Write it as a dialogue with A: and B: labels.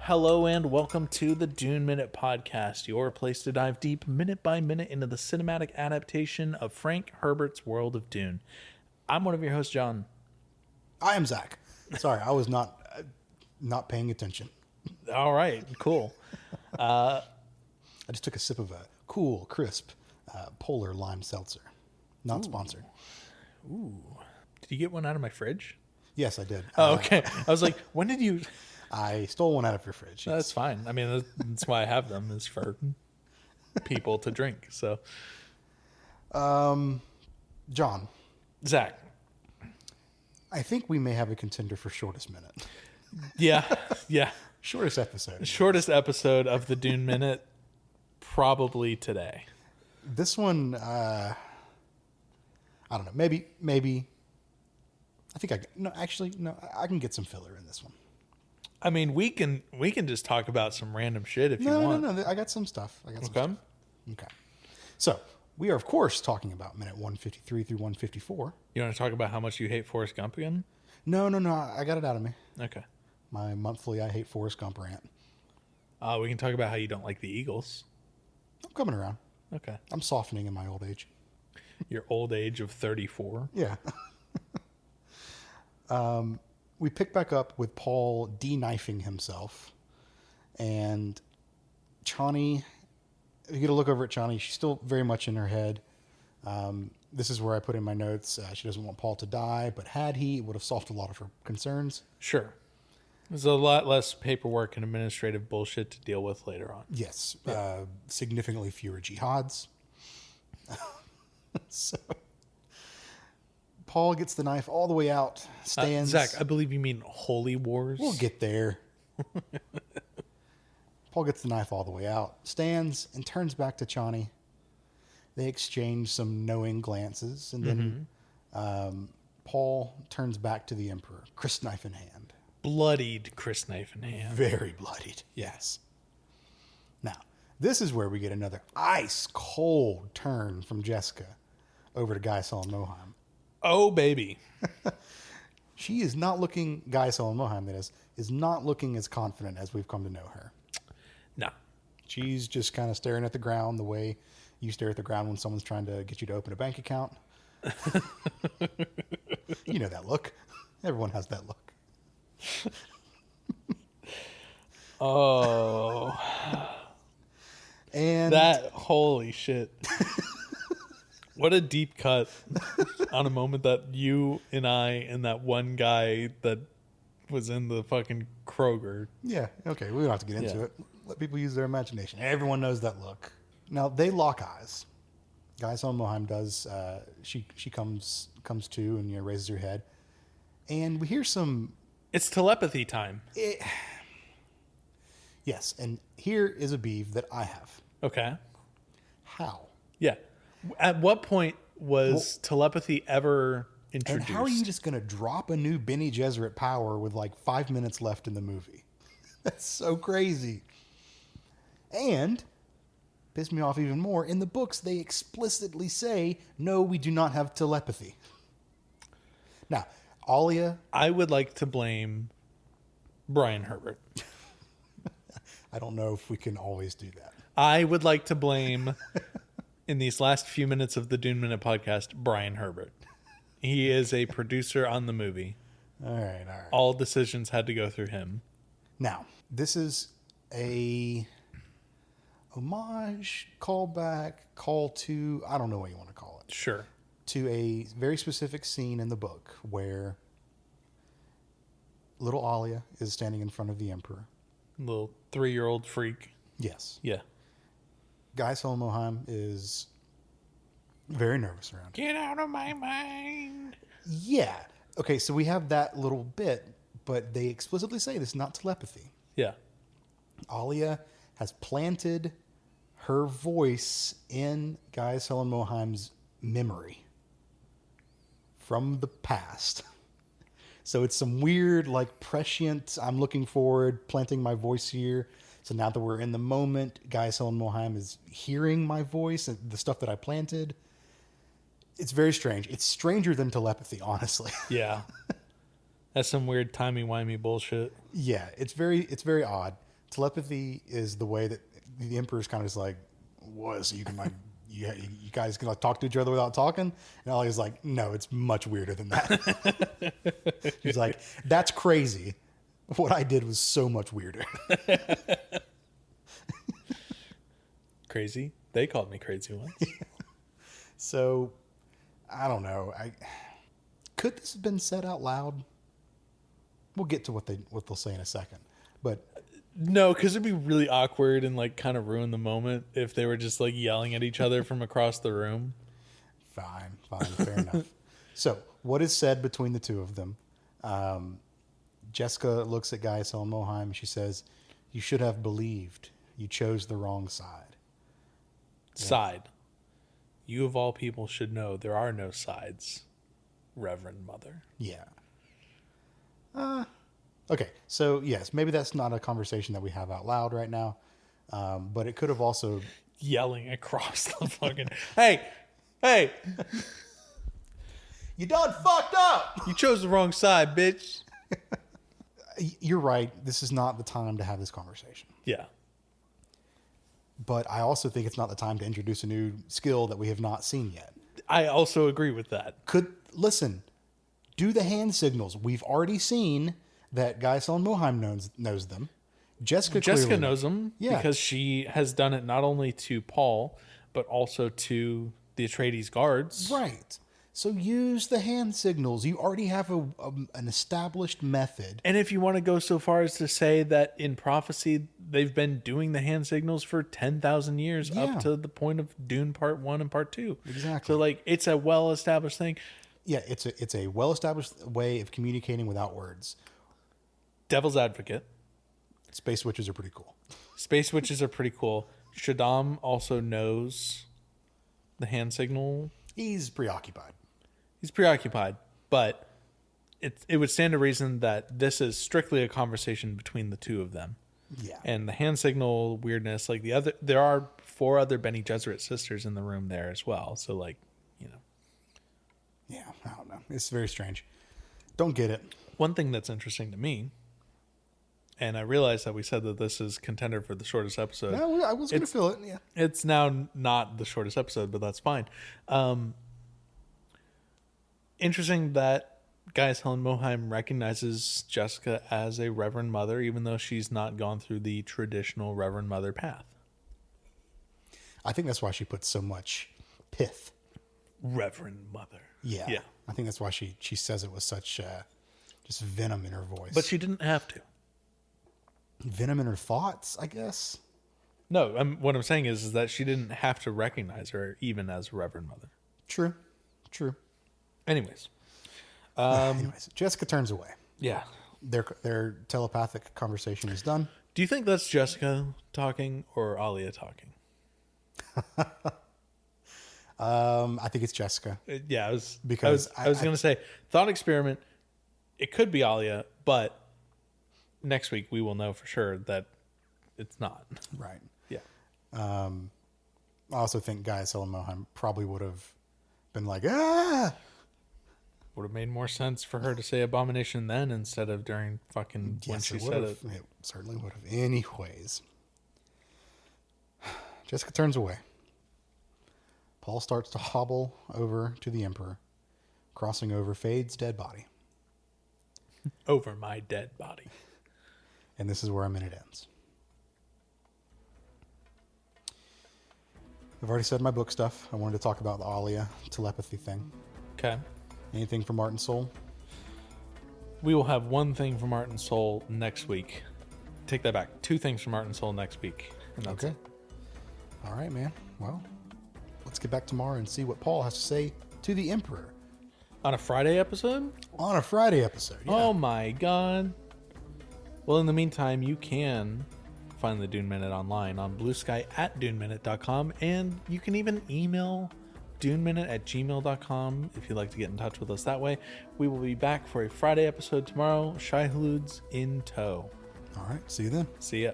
A: Hello and welcome to the Dune Minute Podcast, your place to dive deep minute by minute into the cinematic adaptation of Frank Herbert's world of Dune. I'm one of your hosts, John.
B: I am Zach. Sorry, I was not paying attention.
A: All right, cool.
B: I just took a sip of a cool, crisp, polar lime seltzer. Not sponsored.
A: Ooh. Did you get one out of my fridge?
B: Yes, I did.
A: Oh, okay. I was like, when did you...
B: I stole one out of your fridge. Yes.
A: That's fine. I mean, that's why I have them, is for people to drink. So,
B: John,
A: Zach.
B: I think we may have a contender for shortest minute.
A: Yeah.
B: Shortest episode.
A: Shortest episode of the Dune Minute, probably today.
B: This one, I don't know. Maybe. I think I can get some filler in this one.
A: I mean, we can just talk about some random shit if you want.
B: No. I got some stuff.
A: Okay.
B: Okay. So we are, of course, talking about minute 153 through 154.
A: You want to talk about how much you hate Forrest Gump again?
B: No. I got it out of me.
A: Okay.
B: My monthly I hate Forrest Gump rant.
A: We can talk about how you don't like the Eagles.
B: I'm coming around.
A: Okay.
B: I'm softening in my old age.
A: Your old age of 34.
B: Yeah. We pick back up with Paul de-knifing himself. And Chani, you get a look over at Chani. She's still very much in her head. This is where I put in my notes. She doesn't want Paul to die, but had he, it would have solved a lot of her concerns.
A: Sure. There's a lot less paperwork and administrative bullshit to deal with later on.
B: Yes. Yeah. Significantly fewer jihads. So Paul gets the knife all the way out, stands.
A: Zach, I believe you mean holy wars.
B: We'll get there. Paul gets the knife all the way out, stands, and turns back to Chani. They exchange some knowing glances, and then Paul turns back to the Emperor, crysknife in hand.
A: Bloodied crysknife in hand.
B: Very bloodied, yes. Now, this is where we get another ice-cold turn from Jessica over to Guy Sullen Moheim.
A: Oh, baby.
B: She is not looking, Guy Sullen Moheim, that is not looking as confident as we've come to know her.
A: No.
B: She's just kind of staring at the ground the way you stare at the ground when someone's trying to get you to open a bank account. You know that look. Everyone has that look.
A: Oh.
B: And
A: that, holy shit. What a deep cut on a moment that you and I and that one guy that was in the fucking Kroger.
B: Yeah, okay, we don't have to get into it. Let people use their imagination. Everyone knows that look. Now, they lock eyes. Guy Sullen Moheim does. She comes to and raises her head. And we hear some...
A: It's telepathy time.
B: Yes, and here is a beef that I have.
A: Okay.
B: How?
A: Yeah. At what point was telepathy ever introduced?
B: And how are you just going to drop a new Bene Gesserit power with like 5 minutes left in the movie? That's so crazy. And, pissed me off even more, in the books they explicitly say, no, we do not have telepathy. Now, Alia...
A: I would like to blame Brian Herbert.
B: I don't know if we can always do that.
A: I would like to blame... in these last few minutes of the Dune Minute podcast, Brian Herbert. He is a producer on the movie.
B: All right.
A: All decisions had to go through him.
B: Now, this is a homage, callback, call to, I don't know what you want to call it.
A: Sure.
B: To a very specific scene in the book where little Alia is standing in front of the Emperor.
A: Little 3-year-old freak.
B: Yes.
A: Yeah.
B: Guy Sullen Moheim is very nervous around him.
A: Get out of my mind.
B: Yeah. Okay, so we have that little bit, but they explicitly say this is not telepathy.
A: Yeah.
B: Alia has planted her voice in Guy Sullen Moheim's memory from the past. So it's some weird, like, prescient, I'm looking forward, planting my voice here. So now that we're in the moment, Guy Sullen Moheim is hearing my voice and the stuff that I planted. It's very strange. It's stranger than telepathy, honestly.
A: Yeah. That's some weird timey-wimey bullshit.
B: Yeah, it's very odd. Telepathy is the way that the Emperor's kind of just like, what? So you can like, you guys can like talk to each other without talking? And Alia's like, no, it's much weirder than that. She's like, that's crazy. What I did was so much weirder.
A: Crazy? They called me crazy once.
B: So, I don't know. Could this have been said out loud? We'll get to what they'll say in a second. But
A: no, because it'd be really awkward and like kind of ruin the moment if they were just like yelling at each other from across the room.
B: Fine, fair enough. So, what is said between the two of them? Jessica looks at Gaius Helen Moheim. She says, "You should have believed. You chose the wrong side."
A: Side. You of all people should know there are no sides, Reverend Mother.
B: Yeah. Okay, so yes, maybe that's not a conversation that we have out loud right now, but it could have also...
A: Yelling across the fucking... Hey!
B: You done fucked up!
A: You chose the wrong side, bitch.
B: You're right. This is not the time to have this conversation.
A: Yeah.
B: But I also think it's not the time to introduce a new skill that we have not seen yet.
A: I also agree with that.
B: Listen, do the hand signals. We've already seen that Gaius Helen Moheim knows them. Jessica
A: knows them because she has done it not only to Paul, but also to the Atreides guards.
B: Right. So use the hand signals. You already have an established method.
A: And if you want to go so far as to say that in prophecy, they've been doing the hand signals for 10,000 years up to the point of Dune Part 1 and Part 2.
B: Exactly.
A: So like it's a well-established thing.
B: Yeah, it's a well-established way of communicating without words.
A: Devil's advocate.
B: Space witches are pretty cool.
A: Space witches are pretty cool. Shaddam also knows the hand signal.
B: He's preoccupied.
A: But it would stand to reason that this is strictly a conversation between the two of them.
B: Yeah.
A: And the hand signal weirdness, like there are 4 other Bene Gesserit sisters in the room there as well. So like, you know.
B: Yeah, I don't know. It's very strange. Don't get it.
A: One thing that's interesting to me, and I realize that we said that this is contender for the shortest episode.
B: No, I was going to feel it. Yeah.
A: It's now not the shortest episode, but that's fine. Interesting that Gaius Helen Moheim recognizes Jessica as a Reverend Mother, even though she's not gone through the traditional Reverend Mother path.
B: I think that's why she puts so much pith.
A: Reverend Mother.
B: Yeah. I think that's why she says it with such just venom in her voice.
A: But she didn't have to.
B: Venom in her thoughts, I guess.
A: No, what I'm saying is that she didn't have to recognize her even as Reverend Mother.
B: True.
A: Anyways,
B: Jessica turns away.
A: Yeah.
B: Their telepathic conversation is done.
A: Do you think that's Jessica talking or Alia talking?
B: I think it's Jessica.
A: Yeah, I was going to say thought experiment. It could be Alia, but next week we will know for sure that it's not.
B: Right.
A: Yeah.
B: I also think Gaius Helen Moheim probably would have been like, ah.
A: Would have made more sense for her to say abomination then instead of during fucking when she said it.
B: It certainly would have. Anyways, Jessica turns away. Paul starts to hobble over to the Emperor, crossing over Fade's dead body.
A: Over my dead body.
B: And this is where our minute ends. I've already said my book stuff. I wanted to talk about the Alia telepathy thing.
A: Okay.
B: Anything from Art and Soul?
A: We will have one thing from Art and Soul next week. Take that back. 2 things from Art and Soul next week. And that's
B: okay. All right, man. Well, let's get back tomorrow and see what Paul has to say to the Emperor.
A: On a Friday episode?
B: On a Friday episode, yeah.
A: Oh my God. Well, in the meantime, you can find the Dune Minute online on Blue Sky at DuneMinute.com, and you can even email DuneMinute@gmail.com if you'd like to get in touch with us that way. We will be back for a Friday episode tomorrow. Shai Hulud's in tow.
B: All right, see you then.
A: See ya.